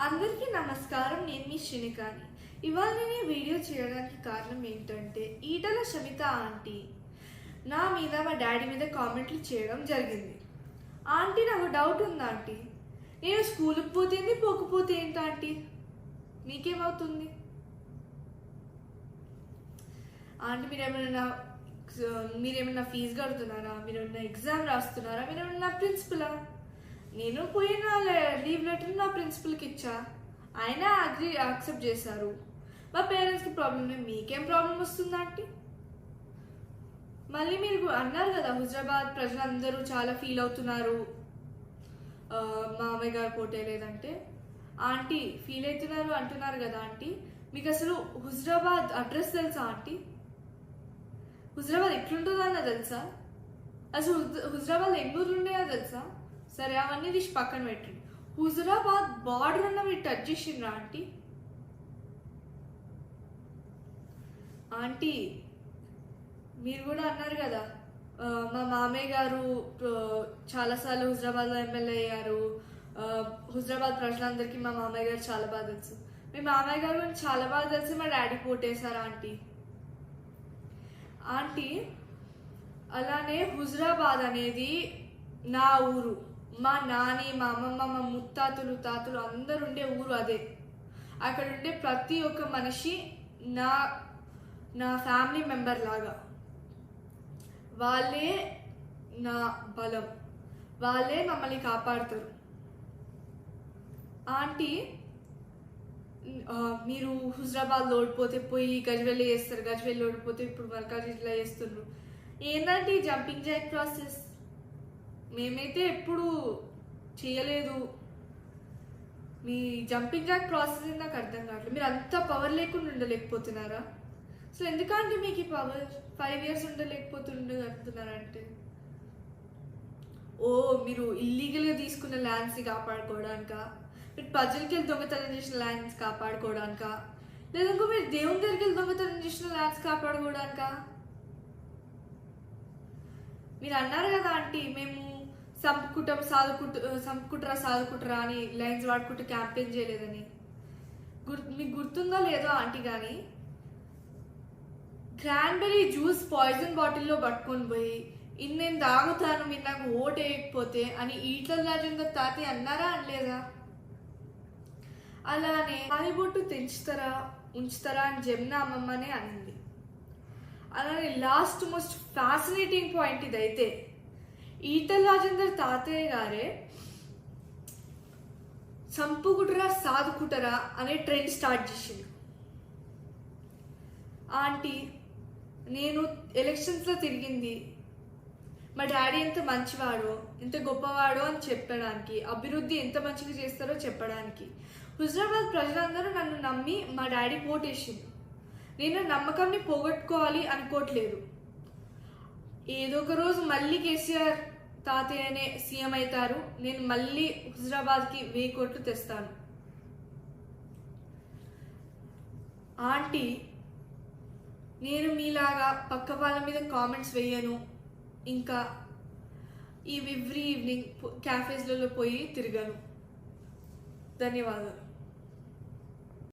అందరికీ నమస్కారం. నేను మీ శ్రీనికాని. ఇవాళ నేను ఈ వీడియో చేయడానికి కారణం ఏంటంటే ఈటల శమిత ఆంటీ నా మీద మా డాడీ మీద కామెంట్లు చేయడం జరిగింది. ఆంటీ నాకు డౌట్ ఉంది ఆంటీ, నేను స్కూల్కి పోతేంది పోకపోతే ఏంటి ఆంటీ, మీకేమవుతుంది ఆంటీ? మీరేమన్నా ఫీజు కడుతున్నారా? మీరేమన్నా ఎగ్జామ్ రాస్తున్నారా? మీరేమన్నా ప్రిన్సిపలా? నేను పోయిన లీవ్ లెటర్ నా ప్రిన్సిపల్కి ఇచ్చా, ఆయన యాక్సెప్ట్ చేశారు. మా పేరెంట్స్కి ప్రాబ్లం లేదు, మీకేం ప్రాబ్లం వస్తుందా ఆంటీ? మళ్ళీ మీరు అన్నారు కదా, హుజరాబాద్ ప్రజలందరూ చాలా ఫీల్ అవుతున్నారు మామయ్య గారు పోటే లేదంటే. ఆంటీ ఫీల్ అవుతున్నారు అంటున్నారు కదా ఆంటీ, మీకు అసలు హుజరాబాద్ అడ్రస్ తెలుసా ఆంటీ? హుజరాబాద్ ఎట్లుంటుందన్న తెలుసా? అసలు హుజరాబాద్ ఎన్ని ఊర్లు ఉన్నాయో తెలుసా? సరే అవన్నీ తీసి పక్కన పెట్టండి. హుజరాబాద్ బార్డర్ ఉన్న మీరు టచ్ చేసిండ్రా ఆంటీ? ఆంటీ మీరు కూడా అన్నారు కదా, మా మామయ్య గారు చాలాసార్లు హుజరాబాద్లో ఎమ్మెల్యే అయ్యారు, హుజరాబాద్ ప్రజలందరికీ మా మామయ్య గారు చాలా బాగా తెలుసు. మీ మామయ్య గారు చాలా బాగా తెలిసి మా డాడీ ఓటేశారా ఆంటీ? ఆంటీ అలానే హుజరాబాద్ అనేది నా ఊరు, మా నాని, మా అమ్మమ్మ, మా ముత్తాతలు, తాతలు అందరు ఉండే ఊరు అదే. అక్కడ ఉండే ప్రతి ఒక్క మనిషి నా ఫ్యామిలీ మెంబర్ లాగా. వాళ్ళే నా బలం, వాళ్ళే మమ్మల్ని కాపాడుతారు. ఆంటీ మీరు హుజరాబాద్లో ఓడిపోతే పోయి గజ్వేల్ చేస్తారు, గజ్వేల్ ఓడిపోతే ఇప్పుడు మల్కాజ్గిరిలో చేస్తున్నారు. ఏంటంటే జంపింగ్ జాక్ ప్రాసెస్ మేమైతే ఎప్పుడు చేయలేదు. మీ జంపింగ్ జాక్ ప్రాసెస్ నాకు అర్థం కావట్లేదు. మీరు అంత పవర్ లేకుండా ఉండలేకపోతున్నారా? సో ఎందుకంటే మీకు ఈ పవర్ 5 years ఉండలేకపోతుండగలుగుతున్నారంటే, మీరు ఇల్లీగల్గా తీసుకున్న ల్యాండ్స్ని కాపాడుకోవడానికా? మీరు ప్రజలకి వెళ్ళి దొంగతనం చేసిన ల్యాండ్స్ కాపాడుకోవడానికా? లేదంటే మీరు దేవుని దగ్గరికి వెళ్ళి దొంగతనం చేసిన ల్యాండ్స్ కాపాడుకోవడానికా? మీరు అన్నారు కదా ఆంటీ, మేము సంపుకుంటారా సాదుకుంటారా అని లైన్స్ వాడుకుంటూ క్యాంపెయిన్ చేయలేదని. మీకు గుర్తుందో లేదో ఆంటీ, కానీ క్రాన్బెర్రీ జ్యూస్ పాయిజన్ బాటిల్లో పట్టుకొని పోయి నేను తాగుతాను మీరు నాకు ఓటు వేయకపోతే అని ఈటల రాజేందర్ తాతయ్య అన్నారా అనలేదా? అలానే తాలిబొట్టు ఉంచుతారా అని జమున అమ్మమ్మనే అనింది. అలానే లాస్ట్ మోస్ట్ ఫ్యాసినేటింగ్ పాయింట్ ఇదైతే, ఈటల రాజేందర్ తాతయ్య గారే సంపుకుటరా సాదుకుటరా అనే ట్రెండ్ స్టార్ట్ చేసింది. ఆంటీ నేను ఎలక్షన్స్లో తిరిగింది మా డాడీ ఎంత మంచివాడో ఎంత గొప్పవాడో అని చెప్పడానికి, అభివృద్ధి ఎంత మంచిగా చేస్తారో చెప్పడానికి. హుజరాబాద్ ప్రజలందరూ నన్ను నమ్మి మా డాడీ ఓటేసింది. నేను నమ్మకంని పోగొట్టుకోవాలి అనుకోవట్లేదు. ఏదో ఒక రోజు మళ్ళీ కేసీఆర్ తాతయ్యనే సీఎం అవుతారు, నేను మళ్ళీ హుజరాబాద్కి 1000 కోట్లు తెస్తాను. ఆంటీ నేను మీలాగా పక్క వాళ్ళ మీద కామెంట్స్ వేయను, ఇంకా ఎవ్రీ ఈవినింగ్ క్యాఫేస్లలో పోయి తిరగను. ధన్యవాదాలు.